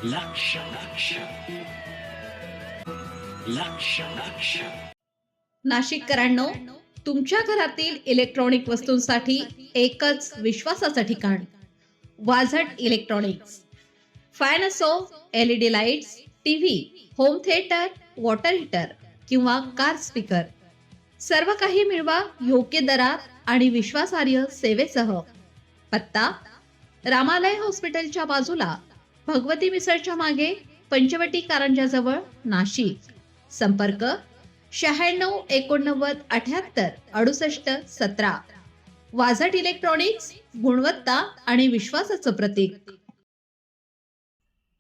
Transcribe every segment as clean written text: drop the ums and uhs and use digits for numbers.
लक्ष लक्ष लक्ष लक्ष नाशिककरांनो, तुमच्या घरातील इलेक्ट्रॉनिक वस्तूंसाठी एकच विश्वासाचं ठिकाण, वाझट इलेक्ट्रॉनिक्स. फॅन असो, LED lights, TV, home theatre, water heater किंवा कार स्पीकर, सर्व काही मिळवा योग्य दरात आणि विश्वासार्ह सेवेसह. पत्ता: रामालय हॉस्पिटलच्या बाजूला, भगवती मिसळच्या मागे, पंचवटी कारंजाजवळ, नाशिक. संपर्क: 96 89 78 68 17. वाझट इलेक्ट्रॉनिक्स, गुणवत्ता आणि विश्वासाचं प्रतीक.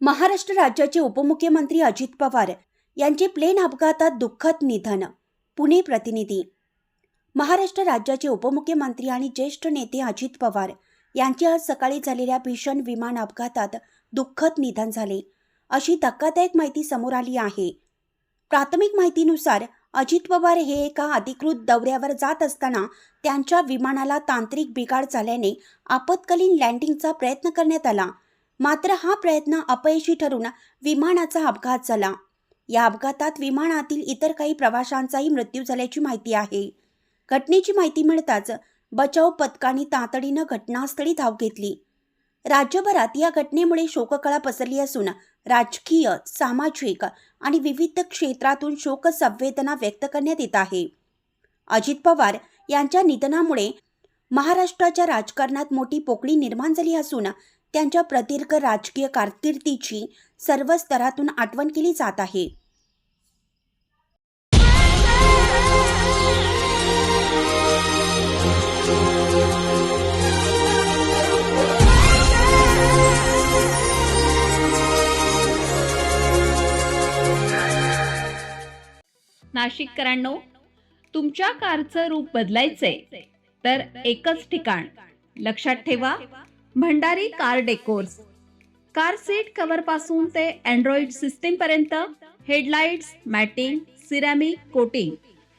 महाराष्ट्र राज्याचे उपमुख्यमंत्री अजित पवार यांचे प्लेन अपघातात दुःखद निधन. पुणे प्रतिनिधी. महाराष्ट्र राज्याचे उपमुख्यमंत्री आणि ज्येष्ठ नेते अजित पवार यांचे आज सकाळी झालेल्या भीषण विमान अपघातात दुःखद निधन झाले, अशी धक्कादायक माहिती समोर आली आहे. प्राथमिक माहितीनुसार अजित पवार हे एका अधिकृत दौऱ्यावर जात असताना त्यांच्या विमानाला तांत्रिक बिघाड झाल्याने आपत्कालीन लँडिंगचा प्रयत्न करण्यात आला. मात्र हा प्रयत्न अपयशी ठरून विमानाचा अपघात झाला. या अपघातात विमानातील इतर काही प्रवाशांचाही मृत्यू झाल्याची माहिती आहे. घटनेची माहिती मिळताच बचाव पथकाने तातडीनं घटनास्थळी धाव घेतली. राज्यभरात या घटनेमुळे शोककळा पसरली असून राजकीय, सामाजिक आणि विविध क्षेत्रातून शोक संवेदना व्यक्त करण्यात येत आहे. अजित पवार यांच्या निधनामुळे महाराष्ट्राच्या राजकारणात मोठी पोकळी निर्माण झाली असून त्यांच्या प्रदीर्घ राजकीय कारकिर्दीची सर्व स्तरातून आठवण केली जात आहे. नाशिककरांनो, तुमच्या कारचं रूप बदलायचंय तर एकच ठिकाण. लक्षात ठेवा, Bhandari car decors. Car seat cover पासून ते अँड्रॉइड सिस्टीम पर्यंत, headlights, matting, ceramic coating,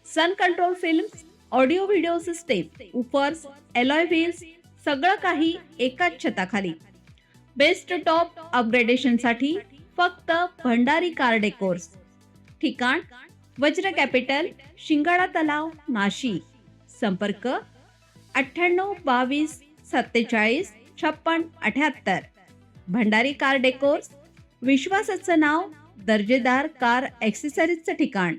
sun control films, audio video system, woofers, alloy wheels, सगळं काही एकाच छताखाली. बेस्ट टॉप अपग्रेडेशनसाठी फक्त भंडारी कार डेकोर्स. ठिकाण: वज्र कॅपिटल, शिंगाडा तलाव, नाशिक. संपर्क: 98 22 47 56 78. भंडारी कार डेकोर्स, विश्वासाचं नाव, दर्जेदार कार ॲक्सेसरीजचं ठिकाण.